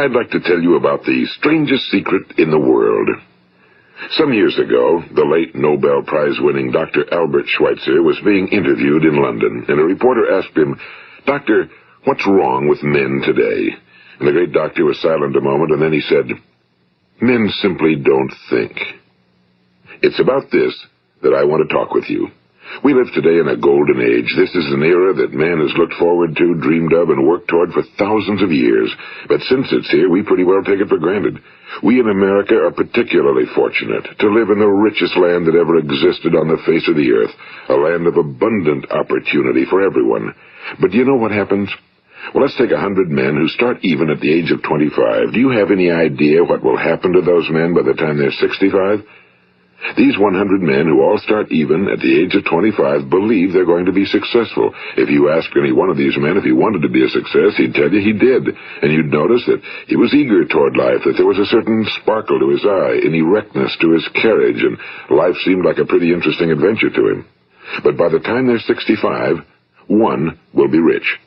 I'd like to tell you about the strangest secret in the world. Some years ago, the late Nobel Prize-winning Dr. Albert Schweitzer was being interviewed in London, and a reporter asked him, "Doctor, what's wrong with men today?" And the great doctor was silent a moment, and then he said, "Men simply don't think." It's about this that I want to talk with you. We live today in a golden age. This is an era that man has looked forward to, dreamed of, and worked toward for thousands of years. But since it's here, we pretty well take it for granted. We in America are particularly fortunate to live in the richest land that ever existed on the face of the earth, a land of abundant opportunity for everyone. But do you know what happens? Well, let's take 100 men who start even at the age of 25. Do you have any idea what will happen to those men by the time they're 65? These 100 men who all start even at the age of 25 believe they're going to be successful. If you ask any one of these men if he wanted to be a success, he'd tell you he did. And you'd notice that he was eager toward life, that there was a certain sparkle to his eye, an erectness to his carriage, and life seemed like a pretty interesting adventure to him. But by the time they're 65, 1 will be rich.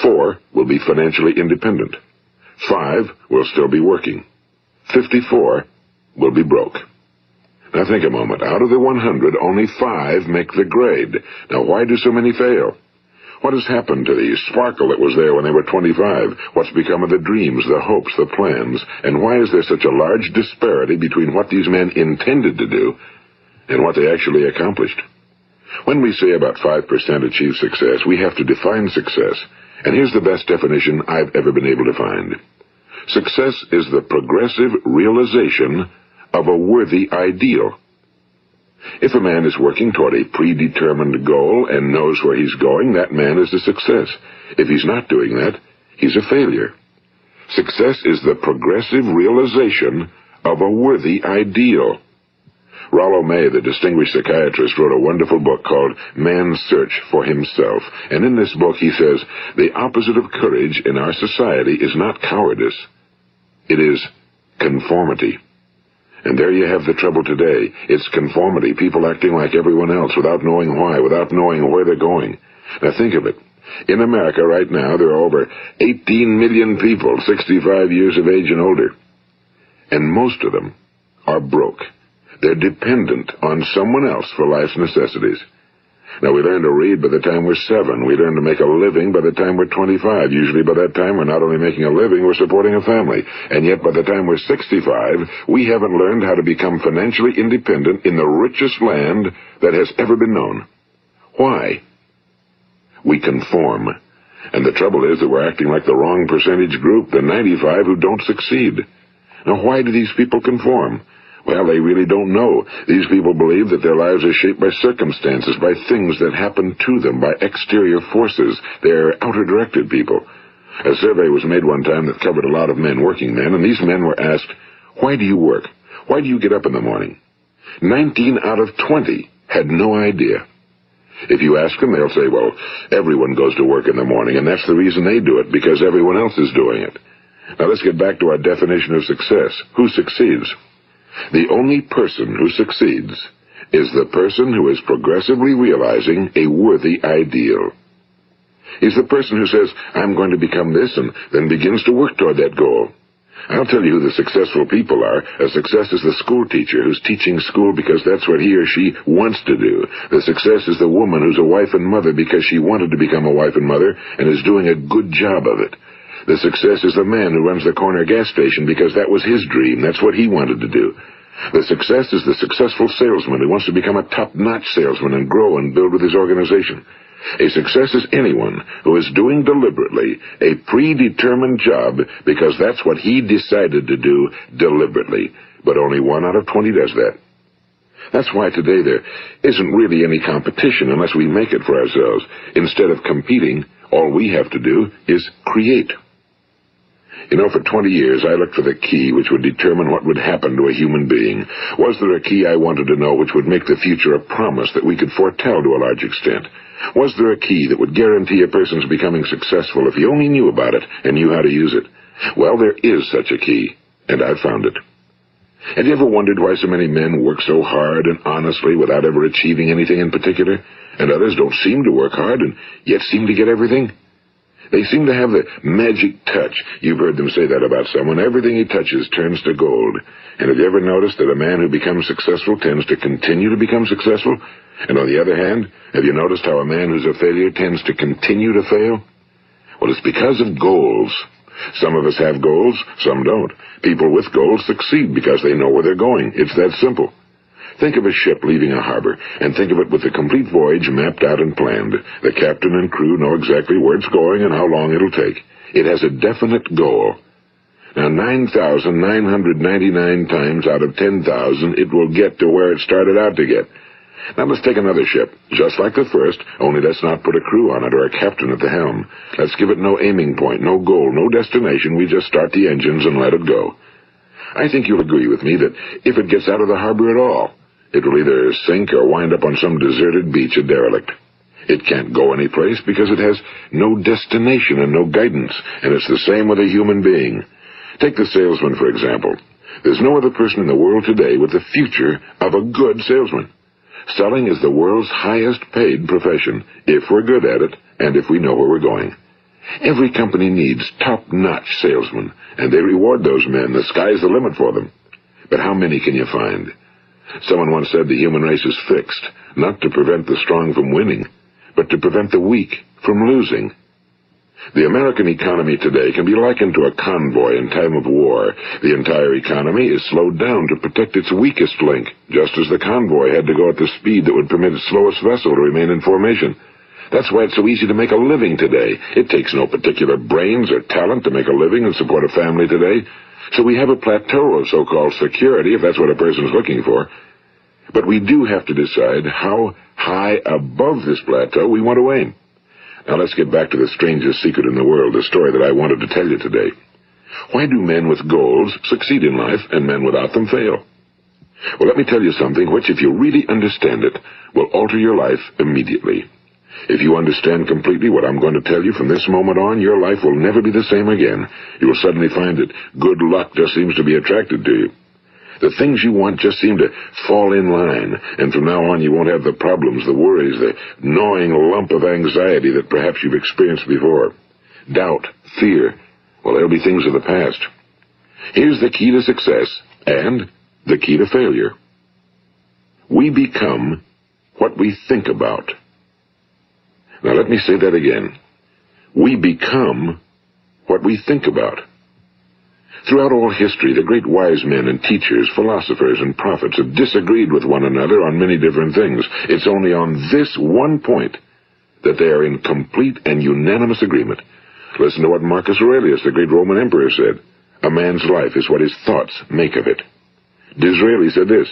4 will be financially independent. 5 will still be working. 54 will be broke. Now think a moment. Out of the 100, only 5 make the grade. Now why do so many fail? What has happened to the sparkle that was there when they were 25? What's become of the dreams, the hopes, the plans? And why is there such a large disparity between what these men intended to do and what they actually accomplished? When we say about 5% achieve success, we have to define success. And here's the best definition I've ever been able to find. Success is the progressive realization of a worthy ideal. If a man is working toward a predetermined goal and knows where he's going, that man is a success. If he's not doing that, he's a failure. Success is the progressive realization of a worthy ideal. Rollo May, the distinguished psychiatrist, wrote a wonderful book called Man's Search for Himself. And in this book he says, the opposite of courage in our society is not cowardice. It is conformity. And there you have the trouble today. It's conformity, people acting like everyone else without knowing why, without knowing where they're going. Now think of it. In America right now, there are over 18 million people 65 years of age and older. And most of them are broke. They're dependent on someone else for life's necessities. Now, we learn to read by the time we're 7. We learn to make a living by the time we're 25. Usually by that time, we're not only making a living, we're supporting a family. And yet by the time we're 65, we haven't learned how to become financially independent in the richest land that has ever been known. Why? We conform. And the trouble is that we're acting like the wrong percentage group, the 95 who don't succeed. Now, why do these people conform? Well, they really don't know. These people believe that their lives are shaped by circumstances, by things that happen to them, by exterior forces. They're outer-directed people. A survey was made one time that covered a lot of men, working men, and these men were asked, "Why do you work? Why do you get up in the morning?" 19 out of 20 had no idea. If you ask them, they'll say, well, everyone goes to work in the morning, and that's the reason they do it, because everyone else is doing it. Now let's get back to our definition of success. Who succeeds? The only person who succeeds is the person who is progressively realizing a worthy ideal. He's the person who says, I'm going to become this, and then begins to work toward that goal. I'll tell you who the successful people are. A success is the school teacher who's teaching school because that's what he or she wants to do. The success is the woman who's a wife and mother because she wanted to become a wife and mother and is doing a good job of it. The success is the man who runs the corner gas station because that was his dream. That's what he wanted to do. The success is the successful salesman who wants to become a top-notch salesman and grow and build with his organization. A success is anyone who is doing deliberately a predetermined job because that's what he decided to do deliberately. But only 1 out of 20 does that. That's why today there isn't really any competition unless we make it for ourselves. Instead of competing, all we have to do is create. You know, for 20 years I looked for the key which would determine what would happen to a human being. Was there a key I wanted to know which would make the future a promise that we could foretell to a large extent? Was there a key that would guarantee a person's becoming successful if he only knew about it and knew how to use it? Well, there is such a key, and I've found it. Have you ever wondered why so many men work so hard and honestly without ever achieving anything in particular, and others don't seem to work hard and yet seem to get everything? They seem to have the magic touch. You've heard them say that about someone. Everything he touches turns to gold. And have you ever noticed that a man who becomes successful tends to continue to become successful? And on the other hand, have you noticed how a man who's a failure tends to continue to fail? Well, it's because of goals. Some of us have goals, some don't. People with goals succeed because they know where they're going. It's that simple. Think of a ship leaving a harbor, and think of it with the complete voyage mapped out and planned. The captain and crew know exactly where it's going and how long it'll take. It has a definite goal. Now, 9,999 times out of 10,000, it will get to where it started out to get. Now, let's take another ship, just like the first, only let's not put a crew on it or a captain at the helm. Let's give it no aiming point, no goal, no destination. We just start the engines and let it go. I think you'll agree with me that if it gets out of the harbor at all, it will either sink or wind up on some deserted beach, a derelict. It can't go any place because it has no destination and no guidance, and it's the same with a human being. Take the salesman, for example. There's no other person in the world today with the future of a good salesman. Selling is the world's highest paid profession, if we're good at it and if we know where we're going. Every company needs top-notch salesmen, and they reward those men. The sky's the limit for them. But how many can you find? Someone once said the human race is fixed, not to prevent the strong from winning, but to prevent the weak from losing. The American economy today can be likened to a convoy in time of war. The entire economy is slowed down to protect its weakest link, just as the convoy had to go at the speed that would permit its slowest vessel to remain in formation. That's why it's so easy to make a living today. It takes no particular brains or talent to make a living and support a family today. So we have a plateau of so-called security, if that's what a person's looking for. But we do have to decide how high above this plateau we want to aim. Now let's get back to the strangest secret in the world, the story that I wanted to tell you today. Why do men with goals succeed in life and men without them fail? Well, let me tell you something which, if you really understand it, will alter your life immediately. If you understand completely what I'm going to tell you from this moment on, your life will never be the same again. You will suddenly find that good luck just seems to be attracted to you. The things you want just seem to fall in line, and from now on you won't have the problems, the worries, the gnawing lump of anxiety that perhaps you've experienced before. Doubt, fear, well, they'll be things of the past. Here's the key to success and the key to failure. We become what we think about. Now let me say that again. We become what we think about. Throughout all history, the great wise men and teachers, philosophers and prophets have disagreed with one another on many different things. It's only on this one point that they are in complete and unanimous agreement. Listen to what Marcus Aurelius, the great Roman emperor, said. A man's life is what his thoughts make of it. Disraeli said this,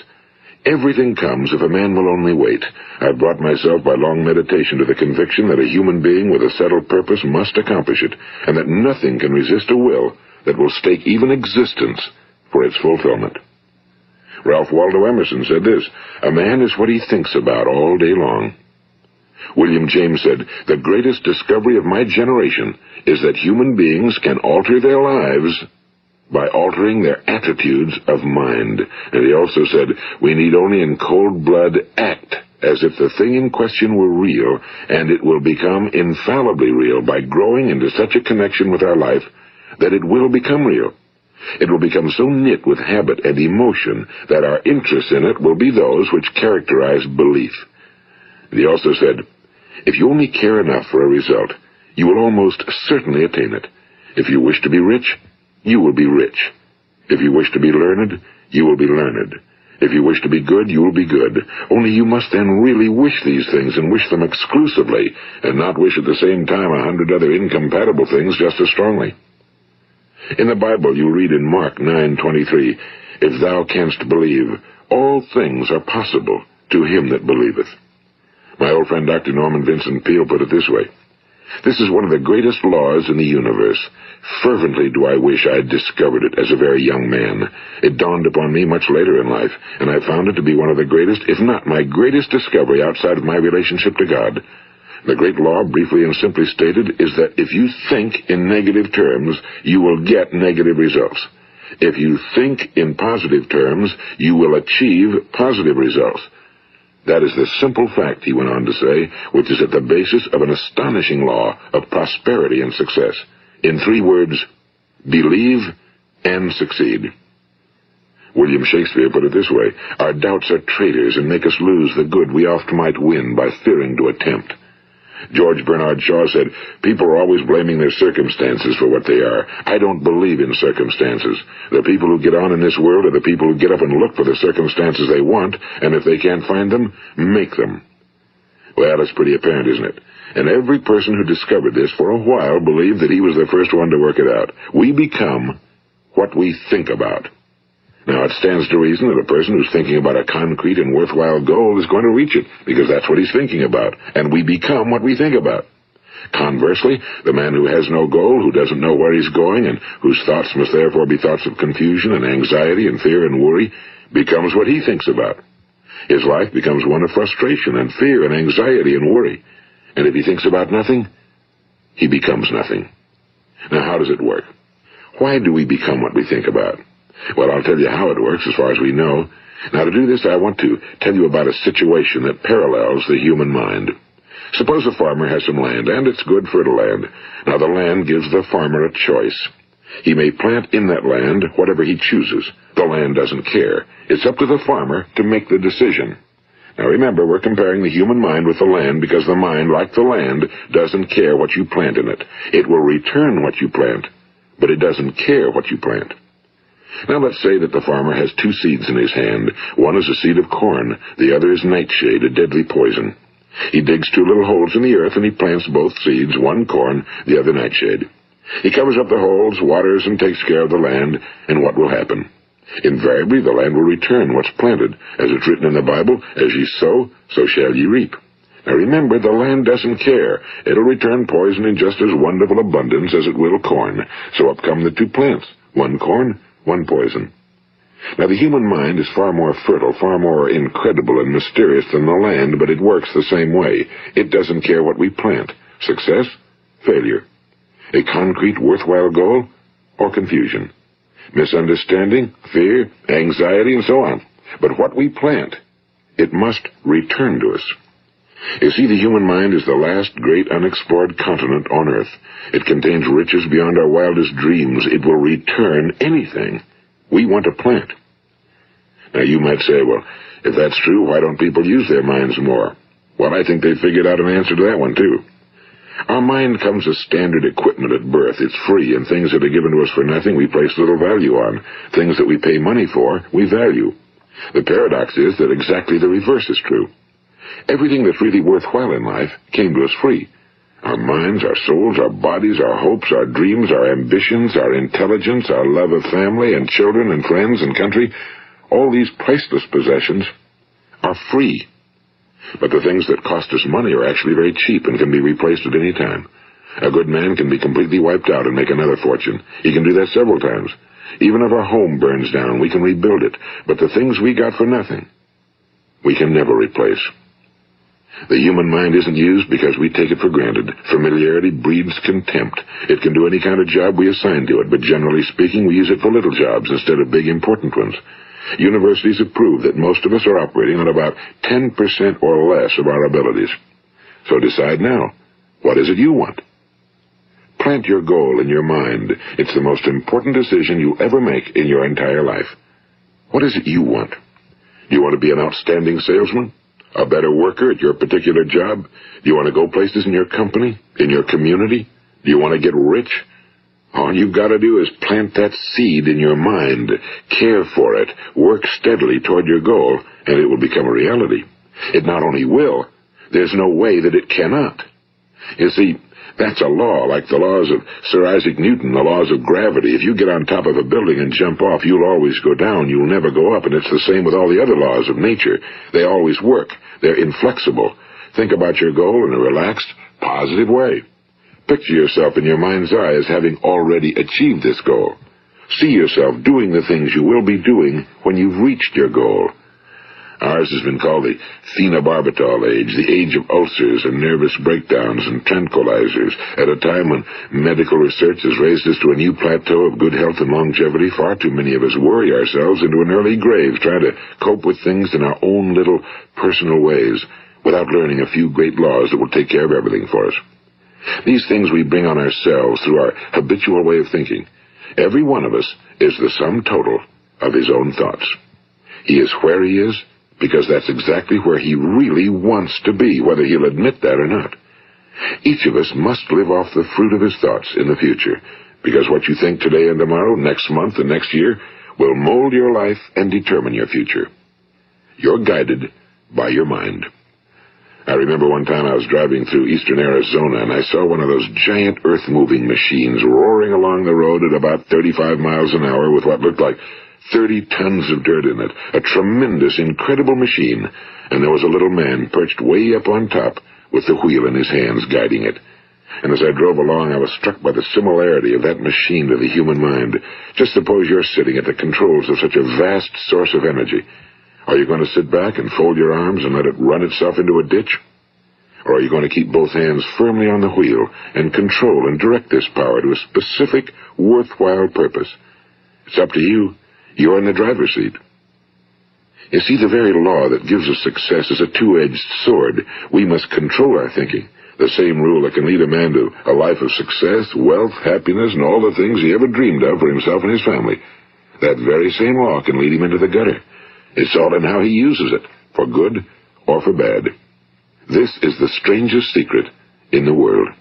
everything comes if a man will only wait. I've brought myself by long meditation to the conviction that a human being with a settled purpose must accomplish it, and that nothing can resist a will that will stake even existence for its fulfillment. Ralph Waldo Emerson said this, a man is what he thinks about all day long. William James said, the greatest discovery of my generation is that human beings can alter their lives by altering their attitudes of mind. And he also said, we need only in cold blood act as if the thing in question were real, and it will become infallibly real by growing into such a connection with our life that it will become real. It will become so knit with habit and emotion that our interest in it will be those which characterize belief. And he also said, if you only care enough for a result, you will almost certainly attain it. If you wish to be rich, you will be rich. If you wish to be learned, you will be learned. If you wish to be good, you will be good. Only you must then really wish these things and wish them exclusively, and not wish at the same time 100 other incompatible things just as strongly. In the Bible, you read in Mark 9:23, if thou canst believe, all things are possible to him that believeth. My old friend Dr. Norman Vincent Peale put it this way, this is one of the greatest laws in the universe. Fervently do I wish I had discovered it as a very young man. It dawned upon me much later in life, and I found it to be one of the greatest, if not my greatest discovery outside of my relationship to God. The great law, briefly and simply stated, is that if you think in negative terms, you will get negative results. If you think in positive terms, you will achieve positive results. That is the simple fact, he went on to say, which is at the basis of an astonishing law of prosperity and success. In 3 words, believe and succeed. William Shakespeare put it this way, our doubts are traitors and make us lose the good we oft might win by fearing to attempt. George Bernard Shaw said, people are always blaming their circumstances for what they are. I don't believe in circumstances. The people who get on in this world are the people who get up and look for the circumstances they want, and if they can't find them, make them. Well, it's pretty apparent, isn't it? And every person who discovered this for a while believed that he was the first one to work it out. We become what we think about. Now, it stands to reason that a person who's thinking about a concrete and worthwhile goal is going to reach it, because that's what he's thinking about, and we become what we think about. Conversely, the man who has no goal, who doesn't know where he's going, and whose thoughts must therefore be thoughts of confusion and anxiety and fear and worry, becomes what he thinks about. His life becomes one of frustration and fear and anxiety and worry. And if he thinks about nothing, he becomes nothing. Now, how does it work? Why do we become what we think about? Well, I'll tell you how it works as far as we know. Now, to do this, I want to tell you about a situation that parallels the human mind. Suppose a farmer has some land, and it's good fertile land. Now, the land gives the farmer a choice. He may plant in that land whatever he chooses. The land doesn't care. It's up to the farmer to make the decision. Now, remember, we're comparing the human mind with the land because the mind, like the land, doesn't care what you plant in it. It will return what you plant, but it doesn't care what you plant. Now let's say that the farmer has 2 seeds in his hand. One is a seed of corn, the other is nightshade, a deadly poison. He digs 2 little holes in the earth and he plants both seeds, one corn, the other nightshade. He covers up the holes, waters, and takes care of the land, and what will happen? Invariably the land will return what's planted. As it's written in the Bible, as ye sow, so shall ye reap. Now remember, the land doesn't care. It'll return poison in just as wonderful abundance as it will corn. So up come the 2 plants, one corn, one poison. Now, the human mind is far more fertile, far more incredible and mysterious than the land, but it works the same way. It doesn't care what we plant. Success, failure. A concrete, worthwhile goal, or confusion. Misunderstanding, fear, anxiety, and so on. But what we plant, it must return to us. You see, the human mind is the last great unexplored continent on Earth. It contains riches beyond our wildest dreams. It will return anything we want to plant. Now, you might say, well, if that's true, why don't people use their minds more? Well, I think they figured out an answer to that one, too. Our mind comes as standard equipment at birth. It's free, and things that are given to us for nothing we place little value on. Things that we pay money for, we value. The paradox is that exactly the reverse is true. Everything that's really worthwhile in life came to us free. Our minds, our souls, our bodies, our hopes, our dreams, our ambitions, our intelligence, our love of family and children and friends and country, all these priceless possessions are free. But the things that cost us money are actually very cheap and can be replaced at any time. A good man can be completely wiped out and make another fortune. He can do that several times. Even if our home burns down, we can rebuild it. But the things we got for nothing, we can never replace. The human mind isn't used because we take it for granted. Familiarity breeds contempt. It can do any kind of job we assign to it, but generally speaking, we use it for little jobs instead of big, important ones. Universities have proved that most of us are operating on about 10% or less of our abilities. So decide now, what is it you want? Plant your goal in your mind. It's the most important decision you'll ever make in your entire life. What is it you want? Do you want to be an outstanding salesman? A better worker at your particular job? Do you want to go places in your company? In your community? Do you want to get rich? All you've got to do is plant that seed in your mind, care for it, work steadily toward your goal, and it will become a reality. It not only will, there's no way that it cannot. You see, that's a law, like the laws of Sir Isaac Newton, the laws of gravity. If you get on top of a building and jump off, you'll always go down. You'll never go up, and it's the same with all the other laws of nature. They always work. They're inflexible. Think about your goal in a relaxed, positive way. Picture yourself in your mind's eye as having already achieved this goal. See yourself doing the things you will be doing when you've reached your goal. Ours has been called the phenobarbital age, the age of ulcers and nervous breakdowns and tranquilizers. At a time when medical research has raised us to a new plateau of good health and longevity, far too many of us worry ourselves into an early grave trying to cope with things in our own little personal ways without learning a few great laws that will take care of everything for us. These things we bring on ourselves through our habitual way of thinking. Every one of us is the sum total of his own thoughts. He is where he is because that's exactly where he really wants to be, whether he'll admit that or not. Each of us must live off the fruit of his thoughts in the future, because what you think today and tomorrow, next month and next year, will mold your life and determine your future. You're guided by your mind. I remember one time I was driving through eastern Arizona, and I saw one of those giant earth-moving machines roaring along the road at about 35 miles an hour with what looked like 30 tons of dirt in it, a tremendous, incredible machine, and there was a little man perched way up on top with the wheel in his hands guiding it. And as I drove along, I was struck by the similarity of that machine to the human mind. Just suppose you're sitting at the controls of such a vast source of energy. Are you going to sit back and fold your arms and let it run itself into a ditch? Or are you going to keep both hands firmly on the wheel and control and direct this power to a specific, worthwhile purpose? It's up to you. You're in the driver's seat. You see, the very law that gives us success is a two-edged sword. We must control our thinking. The same rule that can lead a man to a life of success, wealth, happiness, and all the things he ever dreamed of for himself and his family. That very same law can lead him into the gutter. It's all in how he uses it, for good or for bad. This is the strangest secret in the world.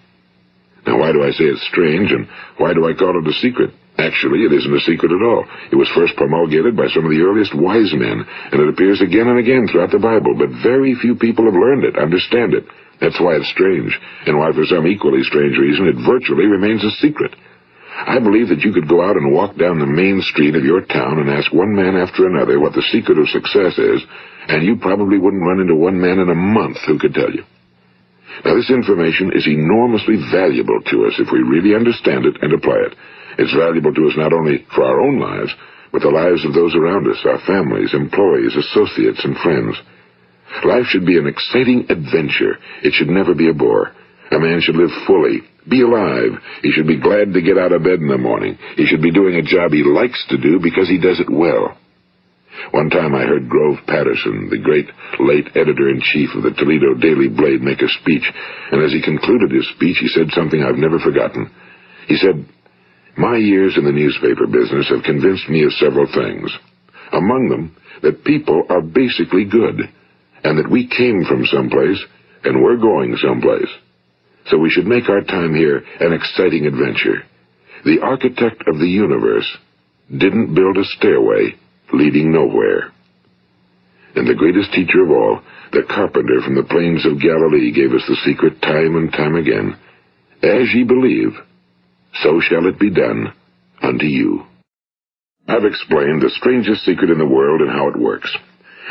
Now, why do I say it's strange, and why do I call it a secret? Actually, it isn't a secret at all. It was first promulgated by some of the earliest wise men, and it appears again and again throughout the Bible, but very few people have learned it, understand it. That's why it's strange, and why for some equally strange reason it virtually remains a secret. I believe that you could go out and walk down the main street of your town and ask one man after another what the secret of success is, and you probably wouldn't run into one man in a month who could tell you. Now, this information is enormously valuable to us if we really understand it and apply it. It's valuable to us not only for our own lives, but the lives of those around us, our families, employees, associates, and friends. Life should be an exciting adventure. It should never be a bore. A man should live fully, be alive. He should be glad to get out of bed in the morning. He should be doing a job he likes to do because he does it well. One time I heard Grove Patterson, the great late editor-in-chief of the Toledo Daily Blade, make a speech, and as he concluded his speech, he said something I've never forgotten. He said, "My years in the newspaper business have convinced me of several things. Among them, that people are basically good, and that we came from someplace, and we're going someplace. So we should make our time here an exciting adventure. The architect of the universe didn't build a stairway leading nowhere." And the greatest teacher of all, the carpenter from the plains of Galilee, gave us the secret time and time again. As ye believe, so shall it be done unto you. I've explained the strangest secret in the world and how it works.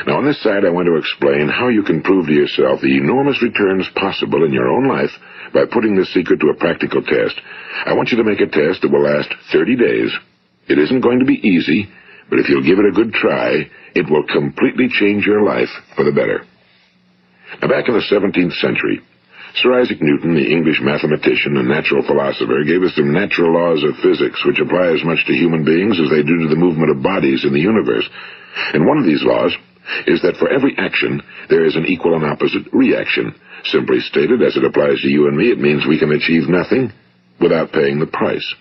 Now, on this side, I want to explain how you can prove to yourself the enormous returns possible in your own life by putting this secret to a practical test. I want you to make a test that will last 30 days. It isn't going to be easy, but if you'll give it a good try, it will completely change your life for the better. Now, back in the 17th century, Sir Isaac Newton, the English mathematician and natural philosopher, gave us some natural laws of physics which apply as much to human beings as they do to the movement of bodies in the universe. And one of these laws is that for every action, there is an equal and opposite reaction. Simply stated, as it applies to you and me, it means we can achieve nothing without paying the price.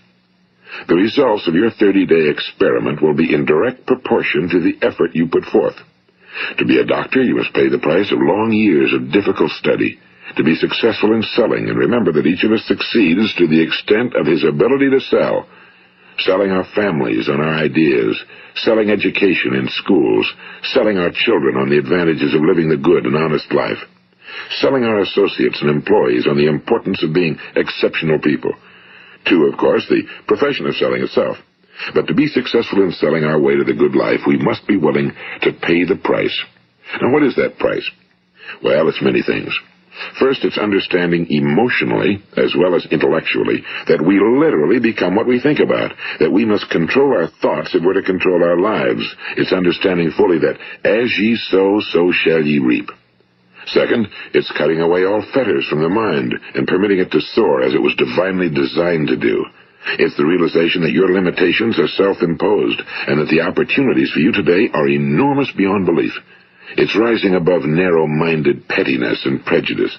The results of your 30-day experiment will be in direct proportion to the effort you put forth. To be a doctor, you must pay the price of long years of difficult study. To be successful in selling, and remember that each of us succeeds to the extent of his ability to sell. Selling our families on our ideas, selling education in schools, selling our children on the advantages of living the good and honest life, selling our associates and employees on the importance of being exceptional people. To, of course, the profession of selling itself. But to be successful in selling our way to the good life, we must be willing to pay the price. Now, what is that price? Well, it's many things. First, it's understanding emotionally, as well as intellectually, that we literally become what we think about, that we must control our thoughts if we're to control our lives. It's understanding fully that as ye sow, so shall ye reap. Second, it's cutting away all fetters from the mind and permitting it to soar as it was divinely designed to do. It's the realization that your limitations are self-imposed and that the opportunities for you today are enormous beyond belief. It's rising above narrow-minded pettiness and prejudice.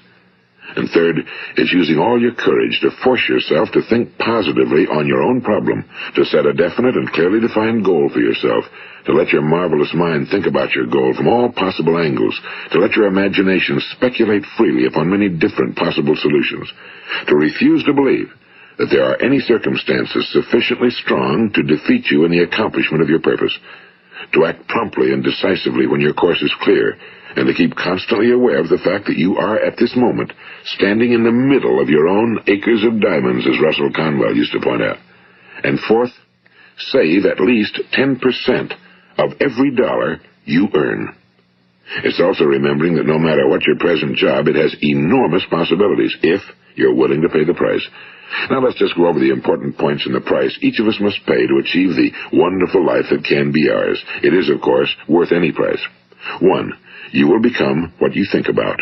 And third, it's using all your courage to force yourself to think positively on your own problem, to set a definite and clearly defined goal for yourself, to let your marvelous mind think about your goal from all possible angles, to let your imagination speculate freely upon many different possible solutions, to refuse to believe that there are any circumstances sufficiently strong to defeat you in the accomplishment of your purpose, to act promptly and decisively when your course is clear, and to keep constantly aware of the fact that you are, at this moment, standing in the middle of your own acres of diamonds, as Russell Conwell used to point out. And fourth, save at least 10% of every dollar you earn. It's also remembering that no matter what your present job, it has enormous possibilities, if you're willing to pay the price. Now let's just go over the important points in the price each of us must pay to achieve the wonderful life that can be ours. It is, of course, worth any price. 1. You will become what you think about.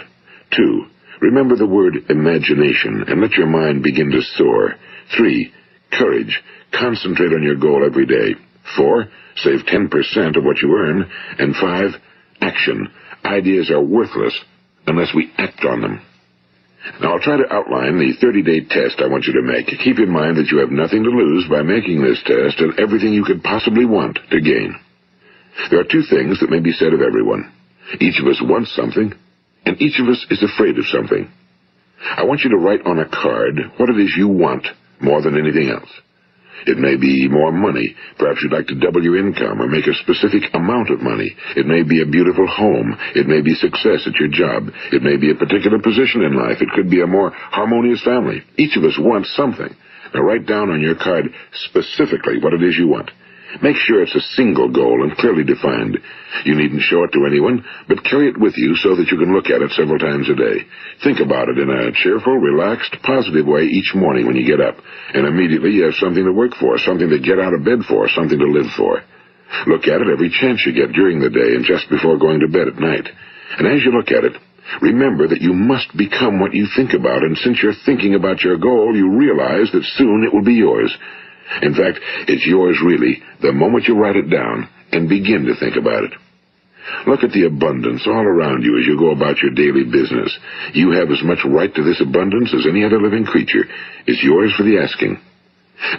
2. Remember the word imagination and let your mind begin to soar. 3. Courage. Concentrate on your goal every day. 4. Save 10% of what you earn. And 5. Action. Ideas are worthless unless we act on them. Now, I'll try to outline the 30-day test I want you to make. Keep in mind that you have nothing to lose by making this test and everything you could possibly want to gain. There are two things that may be said of everyone. Each of us wants something, and each of us is afraid of something. I want you to write on a card what it is you want more than anything else. It may be more money. Perhaps you'd like to double your income or make a specific amount of money. It may be a beautiful home. It may be success at your job. It may be a particular position in life. It could be a more harmonious family. Each of us wants something. Now write down on your card specifically what it is you want. Make sure it's a single goal and clearly defined. You needn't show it to anyone, but carry it with you so that you can look at it several times a day. Think about it in a cheerful, relaxed, positive way each morning when you get up, and immediately you have something to work for, something to get out of bed for, something to live for. Look at it every chance you get during the day and just before going to bed at night. And as you look at it, remember that you must become what you think about, and since you're thinking about your goal, you realize that soon it will be yours. In fact, it's yours really the moment you write it down and begin to think about it. Look at the abundance all around you as you go about your daily business. You have as much right to this abundance as any other living creature. It's yours for the asking.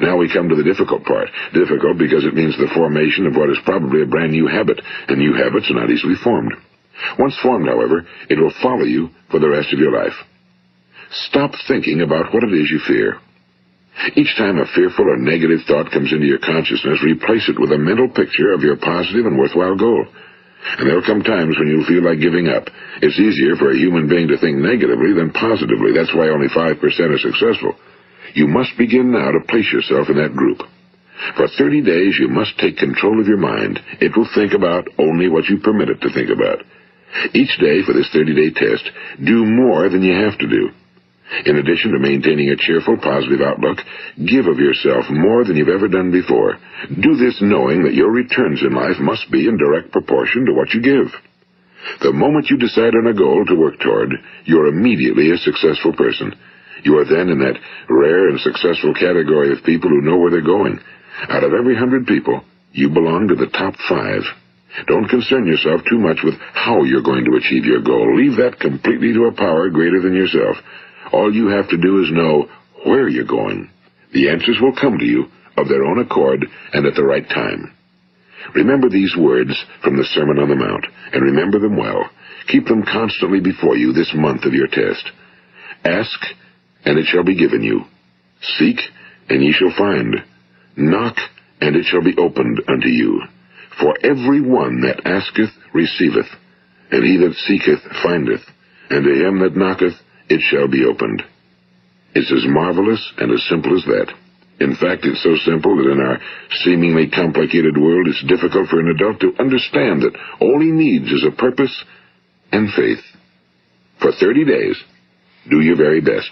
Now we come to the difficult part. Difficult because it means the formation of what is probably a brand new habit, and new habits are not easily formed. Once formed, however, it will follow you for the rest of your life. Stop thinking about what it is you fear. Each time a fearful or negative thought comes into your consciousness, replace it with a mental picture of your positive and worthwhile goal. And there'll come times when you'll feel like giving up. It's easier for a human being to think negatively than positively. That's why only 5% are successful. You must begin now to place yourself in that group. For 30 days, you must take control of your mind. It will think about only what you permit it to think about. Each day for this 30-day test, do more than you have to do. In addition to maintaining a cheerful, positive outlook, give of yourself more than you've ever done before. Do this knowing that your returns in life must be in direct proportion to what you give. The moment you decide on a goal to work toward, you're immediately a successful person. You are then in that rare and successful category of people who know where they're going. Out of every 100 people, you belong to the top 5. Don't concern yourself too much with how you're going to achieve your goal. Leave that completely to a power greater than yourself. All you have to do is know where you're going. The answers will come to you of their own accord and at the right time. Remember these words from the Sermon on the Mount, and remember them well. Keep them constantly before you this month of your test. Ask, and it shall be given you. Seek, and ye shall find. Knock, and it shall be opened unto you. For every one that asketh receiveth, and he that seeketh findeth, and to him that knocketh it shall be opened. It's as marvelous and as simple as that. In fact, it's so simple that in our seemingly complicated world, it's difficult for an adult to understand that all he needs is a purpose and faith. For 30 days, Do your very best.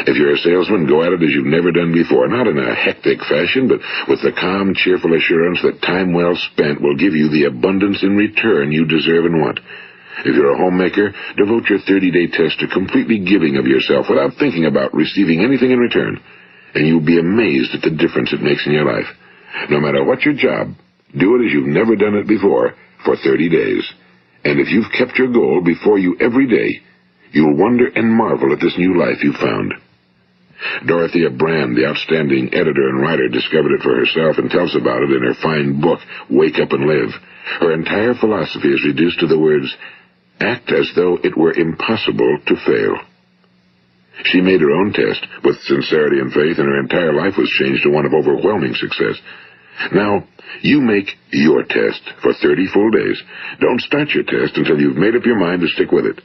If you're a salesman, go at it as you've never done before, not in a hectic fashion, but with the calm, cheerful assurance that time well spent will give you the abundance in return you deserve and want. If you're a homemaker, devote your 30-day test to completely giving of yourself without thinking about receiving anything in return, and you'll be amazed at the difference it makes in your life. No matter what your job, do it as you've never done it before for 30 days. And if you've kept your goal before you every day, you'll wonder and marvel at this new life you've found. Dorothea Brand, the outstanding editor and writer, discovered it for herself and tells about it in her fine book, Wake Up and Live. Her entire philosophy is reduced to the words, act as though it were impossible to fail. She made her own test with sincerity and faith, and her entire life was changed to one of overwhelming success. Now, you make your test for 30 full days. Don't start your test until you've made up your mind to stick with it.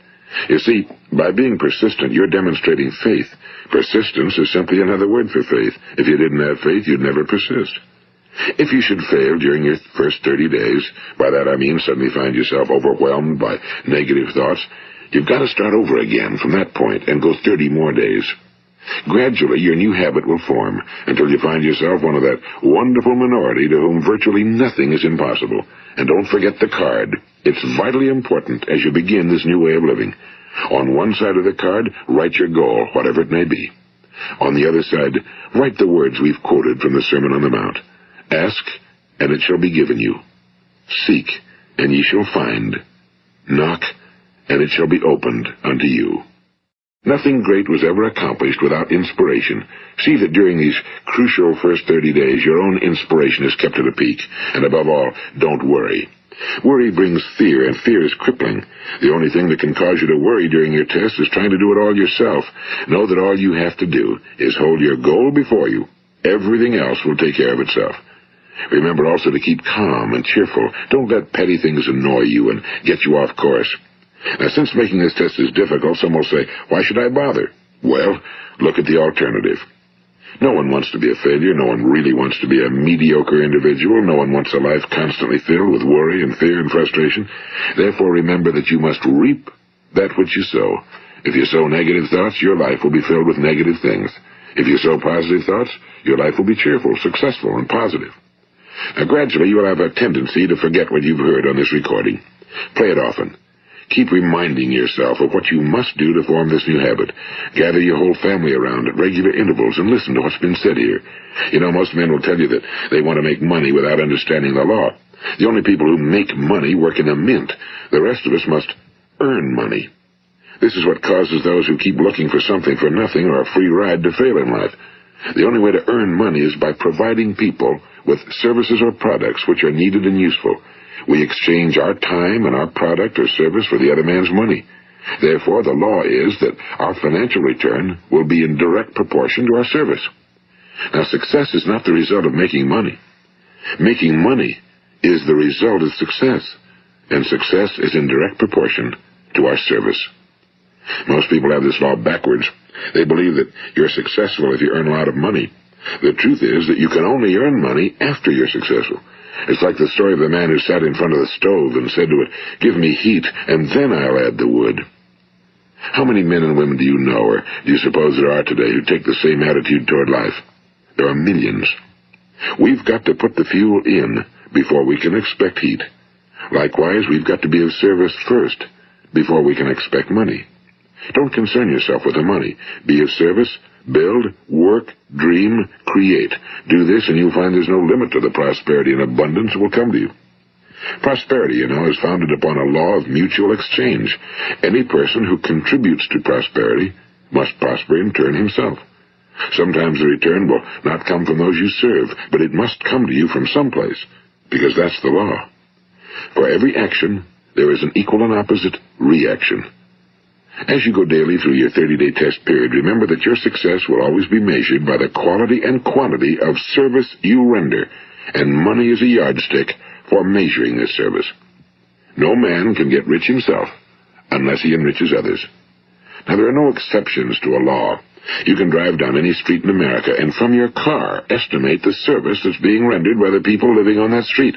You see, by being persistent, you're demonstrating faith. Persistence is simply another word for faith. If you didn't have faith, you'd never persist. If you should fail during your first 30 days, by that I mean suddenly find yourself overwhelmed by negative thoughts, you've got to start over again from that point and go 30 more days. Gradually, your new habit will form until you find yourself one of that wonderful minority to whom virtually nothing is impossible. And don't forget the card. It's vitally important as you begin this new way of living. On one side of the card, write your goal, whatever it may be. On the other side, write the words we've quoted from the Sermon on the Mount. Ask, and it shall be given you. Seek, and ye shall find. Knock, and it shall be opened unto you. Nothing great was ever accomplished without inspiration. See that during these crucial first 30 days, your own inspiration is kept at a peak. And above all, don't worry. Worry brings fear, and fear is crippling. The only thing that can cause you to worry during your test is trying to do it all yourself. Know that all you have to do is hold your goal before you. Everything else will take care of itself. Remember also to keep calm and cheerful. Don't let petty things annoy you and get you off course. Now, since making this test is difficult, some will say, why should I bother? Well, look at the alternative. No one wants to be a failure. No one really wants to be a mediocre individual. No one wants a life constantly filled with worry and fear and frustration. Therefore, remember that you must reap that which you sow. If you sow negative thoughts, your life will be filled with negative things. If you sow positive thoughts, your life will be cheerful, successful, and positive. Now, gradually, you will have a tendency to forget what you've heard on this recording. Play it often. Keep reminding yourself of what you must do to form this new habit. Gather your whole family around at regular intervals and listen to what's been said here. You know, most men will tell you that they want to make money without understanding the law. The only people who make money work in a mint. The rest of us must earn money. This is what causes those who keep looking for something for nothing or a free ride to fail in life. The only way to earn money is by providing people with services or products which are needed and useful. We exchange our time and our product or service for the other man's money. Therefore, the law is that our financial return will be in direct proportion to our service. Now, success is not the result of making money. Making money is the result of success, and success is in direct proportion to our service. Most people have this law backwards. They believe that you're successful if you earn a lot of money. The truth is that you can only earn money after you're successful. It's like the story of the man who sat in front of the stove and said to it, "Give me heat, and then I'll add the wood." How many men and women do you know, or do you suppose there are today, who take the same attitude toward life? There are millions. We've got to put the fuel in before we can expect heat. Likewise, we've got to be of service first before we can expect money. Don't concern yourself with the money. Be of service, build, work, dream, create. Do this, and you'll find there's no limit to the prosperity and abundance that will come to you. Prosperity, you know, is founded upon a law of mutual exchange. Any person who contributes to prosperity must prosper in turn himself. Sometimes the return will not come from those you serve, but it must come to you from someplace, because that's the law. For every action, there is an equal and opposite reaction. As you go daily through your 30-day test period, remember that your success will always be measured by the quality and quantity of service you render, and money is a yardstick for measuring this service. No man can get rich himself unless he enriches others. Now, there are no exceptions to a law. You can drive down any street in America and from your car estimate the service that's being rendered by the people living on that street.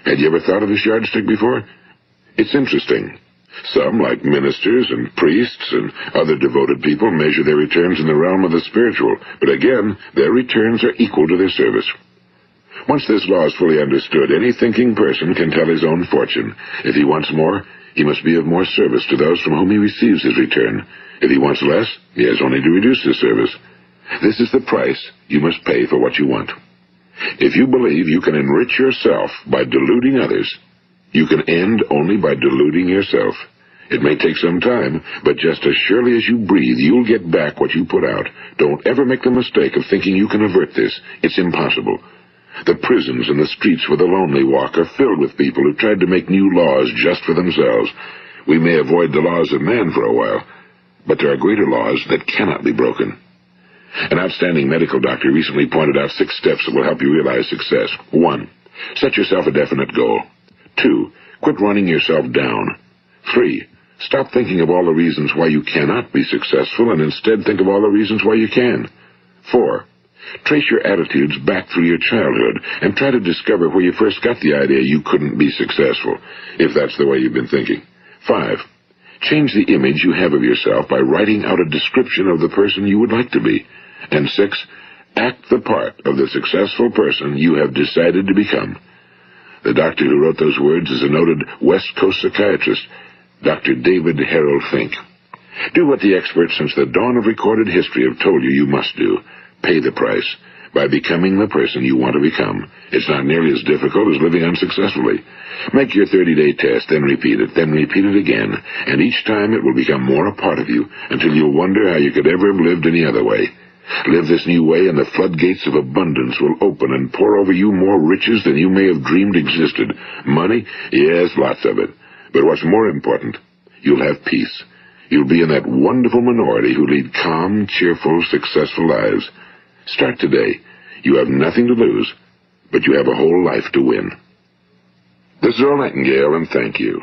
Had you ever thought of this yardstick before? It's interesting. Some, like ministers and priests and other devoted people, measure their returns in the realm of the spiritual, but again, their returns are equal to their service. Once this law is fully understood, any thinking person can tell his own fortune. If he wants more, he must be of more service to those from whom he receives his return. If he wants less, he has only to reduce his service. This is the price you must pay for what you want. If you believe you can enrich yourself by deluding others, you can end only by deluding yourself. It may take some time, but just as surely as you breathe, you'll get back what you put out. Don't ever make the mistake of thinking you can avert this. It's impossible. The prisons and the streets where the lonely walk are filled with people who tried to make new laws just for themselves. We may avoid the laws of man for a while, but there are greater laws that cannot be broken. An outstanding medical doctor recently pointed out 6 steps that will help you realize success. 1. Set yourself a definite goal. 2. Quit running yourself down. 3. Stop thinking of all the reasons why you cannot be successful and instead think of all the reasons why you can. 4. Trace your attitudes back through your childhood and try to discover where you first got the idea you couldn't be successful, if that's the way you've been thinking. 5. Change the image you have of yourself by writing out a description of the person you would like to be. And 6. Act the part of the successful person you have decided to become. The doctor who wrote those words is a noted West Coast psychiatrist, Dr. David Harold Fink. Do what the experts since the dawn of recorded history have told you must do. Pay the price by becoming the person you want to become. It's not nearly as difficult as living unsuccessfully. Make your 30-day test, then repeat it again, and each time it will become more a part of you until you'll wonder how you could ever have lived any other way. Live this new way, and the floodgates of abundance will open and pour over you more riches than you may have dreamed existed. Money? Yes, lots of it. But what's more important, you'll have peace. You'll be in that wonderful minority who lead calm, cheerful, successful lives. Start today. You have nothing to lose, but you have a whole life to win. This is Earl Nightingale, and thank you.